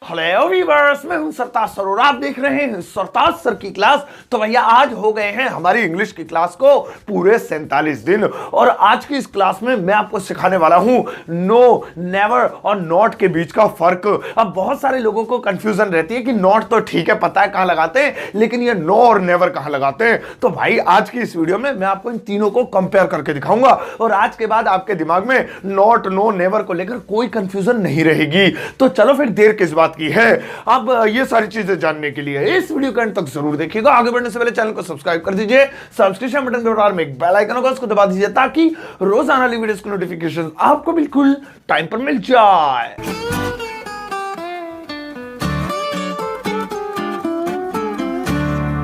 Hello viewers, मैं हूं सरताज sir और आप देख रहे हैं सरताज सर की क्लास। तो भैया आज हो गए हैं हमारी इंग्लिश की क्लास को पूरे 47 दिन और आज की इस क्लास में मैं आपको सिखाने वाला हूं नो, नेवर और नॉट के बीच का फर्क। अब बहुत सारे लोगों को कंफ्यूजन रहती है कि नॉट तो ठीक है, पता है कहां लगाते हैं, लेकिन ये नो और नेवर कहां लगाते हैं। तो भाई आज की इस वीडियो में मैं आपको इन तीनों को कंपेयर करके दिखाऊंगा और आज के बाद आपके दिमाग में नॉट, नो, नेवर को लेकर कोई कंफ्यूजन नहीं रहेगी। तो चलो फिर देर किस बात की है। अब ये सारी चीजें जानने के लिए इस वीडियो के अंत तक जरूर देखिएगा। आगे बढ़ने से पहले चैनल को सब्सक्राइब कर दीजिए, सब्सक्रिप्शन बटन के बराबर में एक बेल आइकन होगा, उसको दबा दीजिए ताकि रोजाना वाली वीडियोस की नोटिफिकेशन आपको बिल्कुल टाइम पर मिल जाए।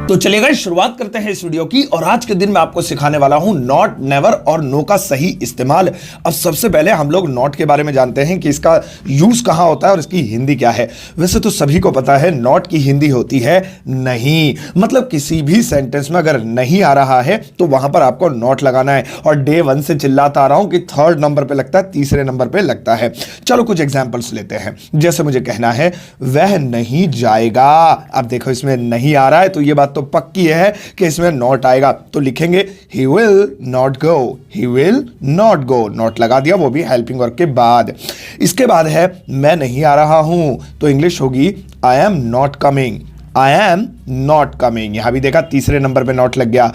तो चलिए गाइस शुरुआत करते हैं इस वीडियो की और आज के दिन मैं आपको सिखाने वाला हूं नॉट, नेवर और नो का सही इस्तेमाल। अब सबसे पहले हम लोग नॉट के बारे में जानते हैं कि इसका यूज कहां होता है और इसकी हिंदी क्या है। वैसे तो सभी को पता है नॉट की हिंदी होती है नहीं। मतलब किसी भी सेंटेंस में अगर नहीं आ रहा है तो वहां पर आपको नॉट लगाना है। और डे 1 से चिल्लाता आ रहा हूं कि थर्ड नंबर पे लगता है, तीसरे नंबर पे लगता है। चलो कुछ एग्जांपल्स लेते हैं। जैसे मुझे कहना है वह नहीं जाएगा। अब देखो इसमें नहीं आ रहा है तो ये बात तो पक्की है कि इसमें नॉट आएगा। तो लिखेंगे he will not go, he will not go, not लगा दिया, वो भी हेल्पिंग वर्ब के बाद। इसके बाद है मैं नहीं आ रहा हूं तो इंग्लिश होगी I am not coming, I am not coming. यहां भी देखा तीसरे नंबर पे नॉट लग गया।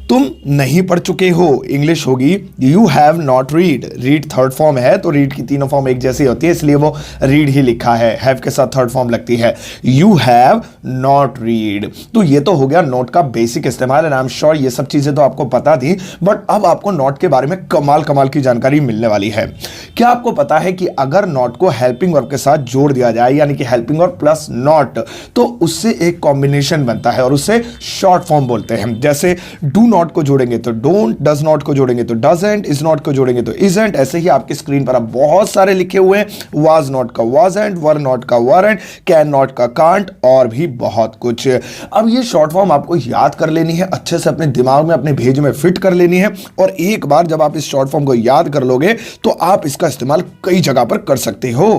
तुम नहीं पढ़ चुके हो, इंग्लिश होगी you have not read. Read third form है तो रीड की तीनों फॉर्म एक जैसी होती है, इसलिए वो रीड ही लिखा है, हैव के साथ थर्ड फॉर्म लगती है। You have not read. तो ये तो हो गया नॉट का बेसिक इस्तेमाल एंड आई एम श्योर ये सब चीजें तो आपको पता थी, बट अब आपको नॉट के बारे में कमाल कमाल की जानकारी मिलने वाली है। क्या आपको पता है कि अगर नॉट को हेल्पिंग वर्ब के साथ जोड़ दिया जाए, यानी कि हेल्पिंग वर्ब प्लस नॉट, तो उससे एक कॉम्बिनेशन बनता है और उसे शॉर्ट फॉर्म बोलते हैं। जैसे डू नॉट को जोड़ेंगे तो डोंट, डज नॉट को जोड़ेंगे तो डजंट, इज नॉट को जोड़ेंगे तो इजंट। ऐसे ही आपकी स्क्रीन पर अब बहुत सारे लिखे हुए हैं, वाज नॉट का वाजंट, वर नॉट का वरंट, कैन नॉट का कांट और भी बहुत कुछ। अब ये शॉर्ट फॉर्म आपको याद कर लेनी है, अच्छे से अपने दिमाग में, अपने भेज में फिट कर लेनी है और एक बार जब आप इस शॉर्ट फॉर्म को याद कर लोगे तो आप इसका इस्तेमाल कई जगह पर कर सकते हो।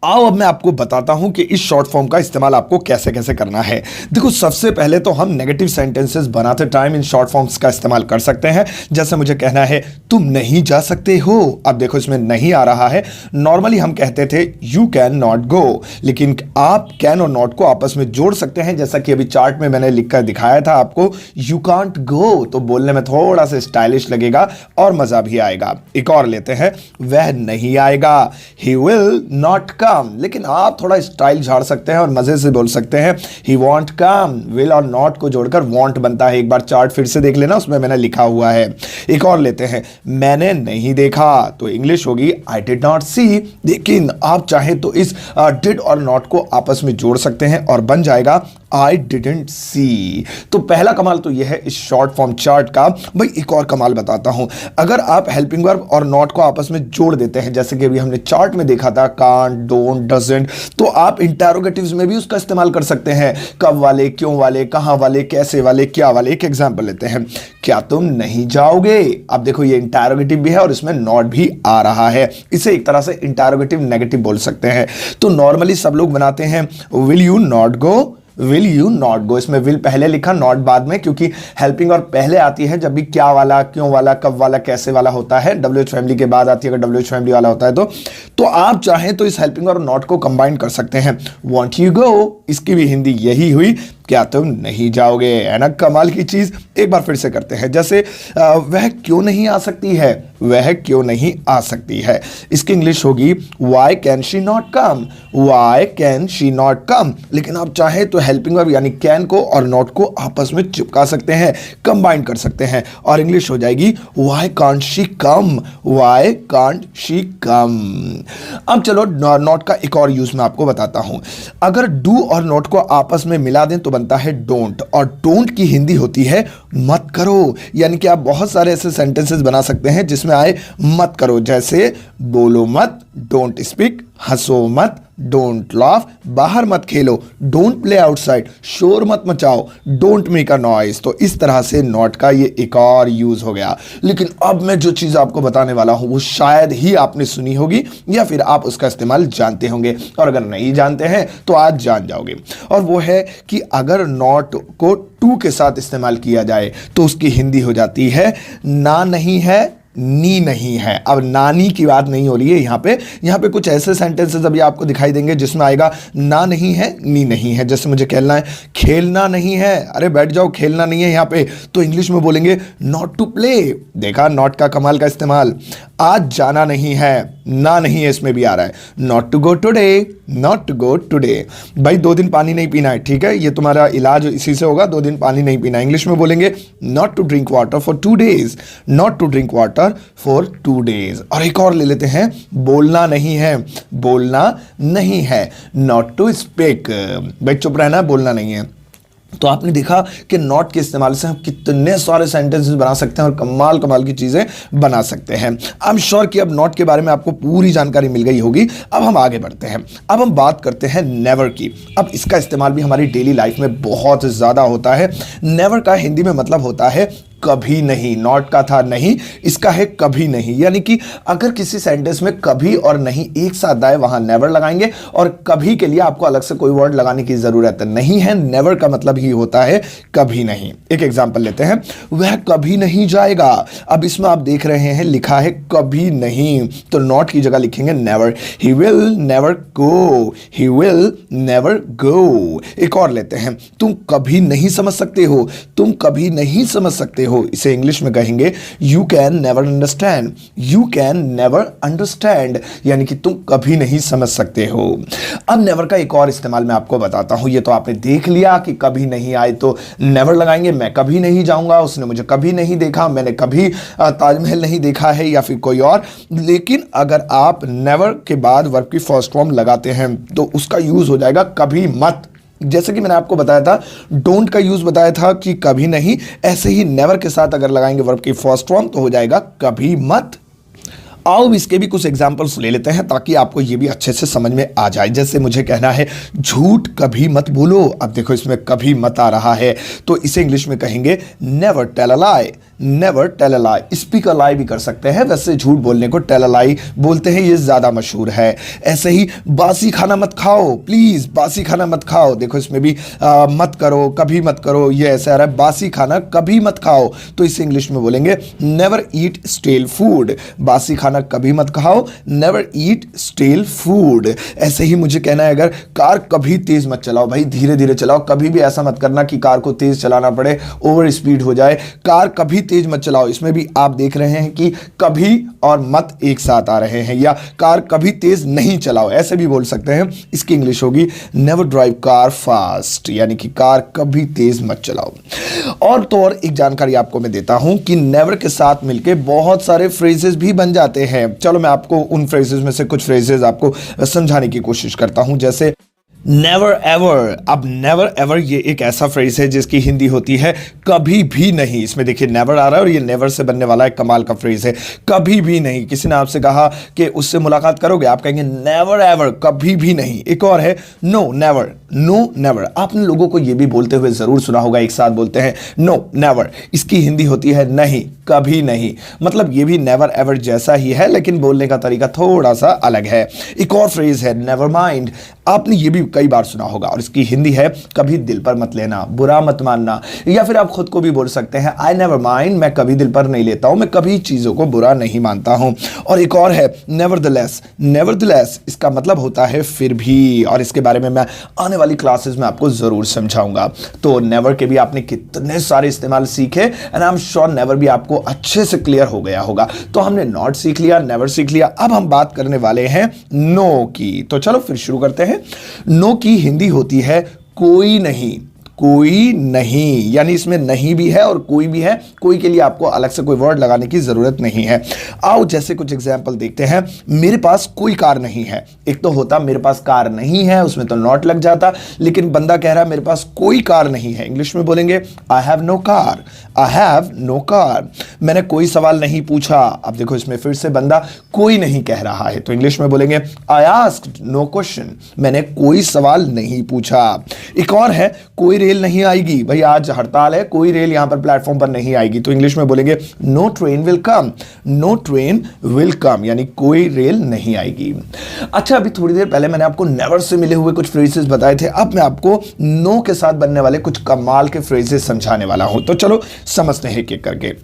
आओ अब मैं आपको बताता हूं कि इस शॉर्ट फॉर्म का इस्तेमाल आपको कैसे कैसे करना है। देखो सबसे पहले तो हम नेगेटिव सेंटेंसेस बनाते टाइम इन शॉर्ट फॉर्म्स का इस्तेमाल कर सकते हैं। जैसे मुझे कहना है तुम नहीं जा सकते हो। अब देखो इसमें नहीं आ रहा है। नॉर्मली हम कहते थे यू कैन नॉट गो, लेकिन आप कैन और नॉट को आपस में जोड़ सकते हैं। जैसा कि अभी चार्ट में मैंने लिखकर दिखाया था आपको, यू कांट गो, तो बोलने में थोड़ा सा स्टाइलिश लगेगा और मजा भी आएगा। एक और लेते हैं, वह नहीं आएगा, ही विल नॉट कम। लेकिन आप थोड़ा स्टाइल झाड़ सकते हैं और मजे से बोल सकते हैं ही वॉन्ट कम। विल और नॉट को जोड़कर वॉन्ट बनता है। एक बार चार्ट फिर से देख लेना, उसमें मैंने लिखा हुआ है। एक और लेते हैं, मैंने नहीं देखा, तो इंग्लिश होगी आई डिड नॉट सी। लेकिन आप चाहें तो इस डिड और नॉट को आपस में जोड़ सकते हैं और बन जाएगा आई डिडंट सी। तो पहला कमाल तो यह है इस शॉर्ट फॉर्म चार्ट का। भाई एक और कमाल बताता हूं, अगर आप हेल्पिंग वर्ब और नॉट को आपस में जोड़ देते हैं, जैसे कि अभी हमने चार्ट में देखा था कांट, डोंट, डजंट, तो आप इंटरोगेटिव्स में भी उसका इस्तेमाल कर सकते हैं। कब वाले, क्यों वाले, कहां वाले, कैसे वाले, क्या वाले। एक एग्जांपल लेते हैं, क्या तुम नहीं जाओगे। अब देखो ये इंटरोगेटिव भी है और इसमें नॉट भी आ रहा है। इसे एक तरह से इंटरोगेटिव नेगेटिव बोल सकते हैं। तो नॉर्मली सब लोग बनाते हैं will you not go, will you not go. इसमें विल पहले लिखा, नॉट बाद में, क्योंकि हेल्पिंग और पहले आती है जब भी क्या वाला, क्यों वाला, कब वाला, कैसे वाला होता है। WH फैमिली के बाद आती है अगर WH फैमिली वाला होता है तो आप चाहें तो इस हेल्पिंग और नॉट को कंबाइन कर सकते हैं। वॉन्ट यू गो, इसकी भी हिंदी यही हुई, क्या तुम नहीं जाओगे। है ना कमाल की चीज। एक बार फिर से करते हैं, जैसे वह क्यों नहीं आ सकती है, वह क्यों नहीं आ सकती है। इसकी इंग्लिश होगी why can she not come, why can she not come. लेकिन आप चाहे तो हेल्पिंग वर्ब यानी कैन को और नॉट को आपस में चिपका सकते हैं, कंबाइन कर सकते हैं और इंग्लिश हो जाएगी why can't she come, why can't she come. अब चलो नॉट का एक और यूज मैं आपको बताता हूं। अगर डू और नॉट को आपस में मिला दें तो बनता है डोंट, और डोंट की हिंदी होती है मत करो। यानी कि आप बहुत सारे ऐसे सेंटेंसेस बना सकते हैं जिसमें आए मत करो, जैसे बोलो मत, डोंट स्पीक, हंसो मत, डोंट लाफ, बाहर मत खेलो, डोंट प्ले आउटसाइड, शोर मत मचाओ, डोंट मेक अ नॉइज। तो इस तरह से नॉट का ये एक और यूज हो गया। लेकिन अब मैं जो चीज आपको बताने वाला हूं वो शायद ही आपने सुनी होगी या फिर आप उसका इस्तेमाल जानते होंगे, और अगर नहीं जानते हैं तो आज जान जाओगे। और वो है कि अगर नॉट को टू के साथ इस्तेमाल किया जाए तो उसकी हिंदी हो जाती है ना नहीं है, नी नहीं है। अब नानी की बात नहीं हो रही है यहाँ पे कुछ ऐसे सेंटेंसेस अभी आपको दिखाई देंगे जिसमें आएगा ना नहीं है, नी नहीं है। जैसे मुझे खेलना है, खेलना नहीं है, अरे बैठ जाओ, खेलना नहीं है यहाँ पे, तो इंग्लिश में बोलेंगे नॉट टू प्ले। देखा नॉट का कमाल का इस्तेमाल। आज जाना नहीं है, ना नहीं है इसमें भी आ रहा है, not to go today, not to go today. भाई 2 दिन पानी नहीं पीना है, ठीक है, ये तुम्हारा इलाज इसी से होगा, 2 दिन पानी नहीं पीना। इंग्लिश में बोलेंगे not to drink water for 2 days, not to drink water for 2 days। और एक और ले लेते हैं, बोलना नहीं है, बोलना नहीं है, नॉट टू स्पीक। भाई चुप रहना, बोलना नहीं है। तो आपने देखा कि नॉट के इस्तेमाल से हम कितने सारे सेंटेंसेस बना सकते हैं और कमाल कमाल की चीज़ें बना सकते हैं। आई एम श्योर कि अब नॉट के बारे में आपको पूरी जानकारी मिल गई होगी। अब हम आगे बढ़ते हैं, अब हम बात करते हैं नेवर की। अब इसका इस्तेमाल भी हमारी डेली लाइफ में बहुत ज़्यादा होता है। नेवर का हिंदी में मतलब होता है कभी नहीं। नॉट का था नहीं, इसका है कभी नहीं। यानी कि अगर किसी सेंटेंस में कभी और नहीं एक साथ आए वहां नेवर लगाएंगे, और कभी के लिए आपको अलग से कोई वर्ड लगाने की जरूरत नहीं है। नेवर का मतलब ही होता है कभी नहीं। एक एग्जांपल लेते हैं, वह कभी नहीं जाएगा। अब इसमें आप देख रहे हैं लिखा है कभी नहीं, तो नॉट की जगह लिखेंगे never. He will never go, he will never go. एक और लेते हैं, तुम कभी नहीं समझ सकते हो, तुम कभी नहीं समझ सकते हो। इसे इंग्लिश में कहेंगे you can never understand, you can never understand, यानी कि तुम कभी नहीं समझ सकते हो। अब नेवर का एक और इस्तेमाल मैं आपको बताता हूं। ये तो आपने देख लिया कि कभी नहीं आए तो नेवर लगाएंगे। मैं कभी नहीं जाऊंगा, उसने मुझे कभी नहीं देखा, मैंने कभी ताजमहल नहीं देखा है, या फिर कोई और। लेकिन अगर आप नेवर के बाद वर्ब की फर्स्ट फॉर्म लगाते हैं तो उसका यूज हो जाएगा कभी मत। जैसे कि मैंने आपको बताया था, डोंट का यूज बताया था कि कभी नहीं, ऐसे ही नेवर के साथ अगर लगाएंगे वर्ब की फर्स्ट फॉर्म तो हो जाएगा कभी मत। आओ इसके भी कुछ एग्जाम्पल्स ले लेते हैं ताकि आपको ये भी अच्छे से समझ में आ जाए। जैसे मुझे कहना है झूठ कभी मत बोलो। अब देखो इसमें कभी मत आ रहा है, तो इसे इंग्लिश में कहेंगे never tell a lie, never tell a lie. Speak a lie भी कर सकते हैं, वैसे झूठ बोलने को टेल अ लाई बोलते हैं, ये ज़्यादा मशहूर है। ऐसे ही बासी खाना मत खाओ, प्लीज़ बासी खाना मत खाओ। देखो इसमें भी मत करो, कभी मत करो, ये ऐसे आ रहा है बासी खाना कभी मत खाओ, तो इसे इंग्लिश में बोलेंगे नेवर ईट स्टेल फूड। बासी खाना कभी मत खाओ, नेवर ईट स्टेल फूड। ऐसे ही मुझे कहना है अगर कार कभी तेज मत चलाओ, भाई धीरे धीरे चलाओ, कभी भी ऐसा मत करना कि कार को तेज चलाना पड़े, ओवर स्पीड हो जाए। कार कभी तेज मत चलाओ, इसमें भी आप देख रहे हैं कि कभी और मत एक साथ आ रहे हैं। या कार कभी तेज नहीं चलाओ, ऐसे भी बोल सकते हैं। इसकी इंग्लिश होगी नेवर ड्राइव कार फास्ट, यानी कि कार कभी तेज मत चलाओ। और तो और एक जानकारी आपको मैं देता हूं कि नेवर के साथ मिलके बहुत सारे फ्रेजेस भी बन जाते हैं। चलो मैं आपको उन फ्रेजेस में से कुछ फ्रेजेस आपको समझाने की कोशिश करता हूं। जैसे नेवर एवर। अब नेवर एवर ये एक ऐसा फ्रेज है जिसकी हिंदी होती है कभी भी नहीं। इसमें देखिए नेवर आ रहा है और ये नेवर से बनने वाला एक कमाल का फ्रेज है, कभी भी नहीं। किसी ने आपसे कहा कि उससे मुलाकात करोगे, आप कहेंगे नेवर एवर, कभी भी नहीं। एक और है नो नेवर, नो नेवर। आपने लोगों को ये भी बोलते हुए जरूर सुना होगा, एक साथ बोलते हैं नो नेवर। इसकी हिंदी होती है नहीं, कभी नहीं। मतलब ये भी नेवर एवर जैसा ही है, लेकिन बोलने का तरीका थोड़ा सा अलग है। एक और फ्रेज है नेवर माइंड। आपने ये भी कई बार सुना होगा और इसकी हिंदी है कभी दिल पर मत लेना, बुरा मत मानना। या फिर आप खुद को भी बोल सकते हैं आई नेवर माइंड, मैं कभी दिल पर नहीं लेता हूं, मैं कभी चीजों को बुरा नहीं मानता हूं। और एक और है नेवरदलेस। नेवरदलेस इसका मतलब होता है फिर भी, और इसके बारे में मैं आने वाली क्लासेस में आपको जरूर समझाऊंगा। तो नेवर के भी आपने कितने सारे इस्तेमाल सीखे, and I am sure never भी आपको अच्छे से क्लियर हो गया होगा। तो हमने नॉट सीख लिया, नेवर सीख लिया, अब हम बात करने वाले हैं नो की। तो चलो फिर शुरू करते हैं। नो की हिंदी होती है कोई नहीं, कोई नहीं, यानी इसमें नहीं भी है और कोई भी है। कोई के लिए आपको अलग से कोई वर्ड लगाने की जरूरत नहीं है। आओ जैसे कुछ एग्जाम्पल देखते हैं। मेरे पास कोई कार नहीं है। एक तो होता मेरे पास कार नहीं है, उसमें तो नॉट लग जाता, लेकिन बंदा कह रहा है मेरे पास कोई कार नहीं है। इंग्लिश में बोलेंगे I have no car, I have no car. मैंने कोई सवाल नहीं पूछा। अब देखो इसमें फिर से बंदा कोई नहीं कह रहा है, तो इंग्लिश में बोलेंगे आई आस्क्ड नो क्वेश्चन, मैंने कोई सवाल नहीं पूछा। एक और है कोई रेल नहीं आएगी। भाई आज हड़ताल है, कोई रेल यहां पर प्लेटफॉर्म पर नहीं आएगी, तो इंग्लिश में बोलेंगे no train will come, no train will come, यानी कोई रेल नहीं आएगी। अच्छा, अभी थोड़ी देर पहले मैंने आपको नेवर से मिले हुए कुछ फ्रेजेस बताए थे। अब मैं आपको नो के साथ बनने वाले कुछ कमाल के फ्रेजेस समझाने वाला हूं, तो चलो समझते हैं एक एक करके।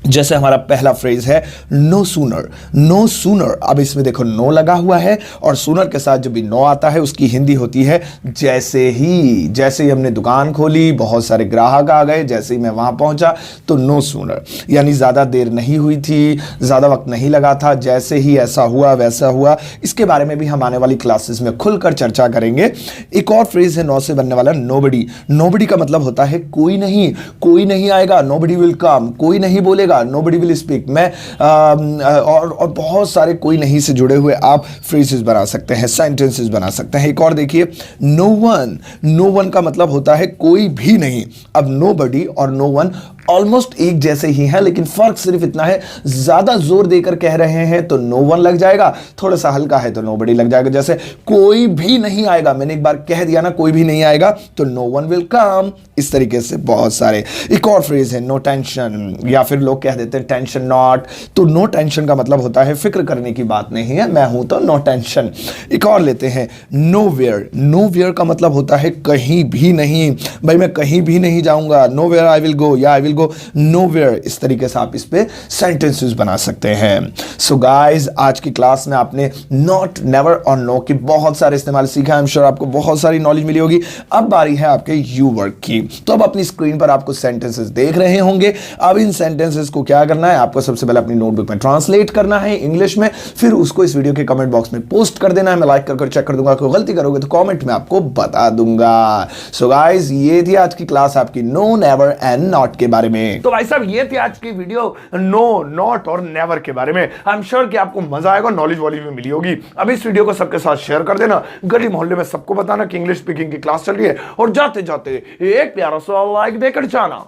जैसे हमारा पहला फ्रेज है नो सूनर। नो सूनर, अब इसमें देखो नो लगा हुआ है और सूनर के साथ जो भी नो आता है उसकी हिंदी होती है जैसे ही। जैसे ही हमने दुकान खोली, बहुत सारे ग्राहक आ गए, जैसे ही मैं वहां पहुंचा तो नो सूनर, यानी ज्यादा देर नहीं हुई थी, ज्यादा वक्त नहीं लगा था, जैसे ही ऐसा हुआ वैसा हुआ। इसके बारे में भी हम आने वाली क्लासेस में खुलकर चर्चा करेंगे। एक और फ्रेज है नो से बनने वाला नोबडी। नोबडी का मतलब होता है कोई नहीं, कोई नहीं आएगा, नोबडी विल कम, कोई नहीं बोलेगा, नोबडी विल स्पीक। मैं और बहुत सारे कोई नहीं से जुड़े हुए आप फ्रेजेस बना सकते हैं, सेंटेंसेस बना सकते हैं। एक और देखिए नो वन। नो वन का मतलब होता है कोई भी नहीं। अब नोबडी और नो वन ऑलमोस्ट एक जैसे ही हैं, लेकिन फर्क सिर्फ इतना है, ज्यादा जोर देकर कह रहे हैं तो नो वन लग जाएगा, थोड़ा सा हल्का है तो नोबडी लग जाएगा। जैसे कोई भी नहीं आएगा, मैंने एक बार कह दिया ना कोई भी नहीं आएगा, तो नो वन विल कम। इस तरीके से बहुत सारे। एक और फ्रेज है नो टेंशन, या फिर लोग कह देते हैं टेंशन नॉट, तो नो टेंशन का मतलब होता है फिक्र करने की बात नहीं है, मैं हूं तो नो टेंशन। एक और लेते हैं नोवेयर। नोवेयर का मतलब होता है कहीं भी नहीं। भाई मैं कहीं भी नहीं जाऊंगा, नोवेयर आई विल गो, या आई विल गो नोवेयर। इस तरीके से आप इस पे सेंटेंसेस बना सकते हैं। सो गाइस, आज की क्लास में आपने नॉट, नेवर और नो के बहुत सारे इस्तेमाल सीखा। आई एम श्योर आपको बहुत सारी नॉलेज मिली होगी। अब बारी है आपके यू वर्क की। तो अब अपनी स्क्रीन पर आपको सेंटेंसेस देख रहे होंगे। अब इन सेंटेंसेस को क्या करना है, आपको सबसे पहले अपनी नोटबुक में ट्रांसलेट करना है इंग्लिश में, फिर उसको इस वीडियो के कमेंट बॉक्स में पोस्ट कर देना है। मैं लाइक कर चेक कर दूंगा, कोई गलती करोगे तो कमेंट में आपको बता दूंगा। सो गाइस, ये थी आज की क्लास आपकी नो, नेवर एंड नॉट के बारे में। तो भाई साहब, ये थी आज की वीडियो नो, नॉट और नेवर के बारे में। आई एम श्योर कि आपको मजा आएगा, नॉलेज वाली भी मिली होगी। अब इस वीडियो को सबके साथ शेयर कर देना, गली मोहल्ले में सबको बताना कि इंग्लिश स्पीकिंग की क्लास चल रही है, और जाते जाते एक प्यारा सा लाइक देकर जाना।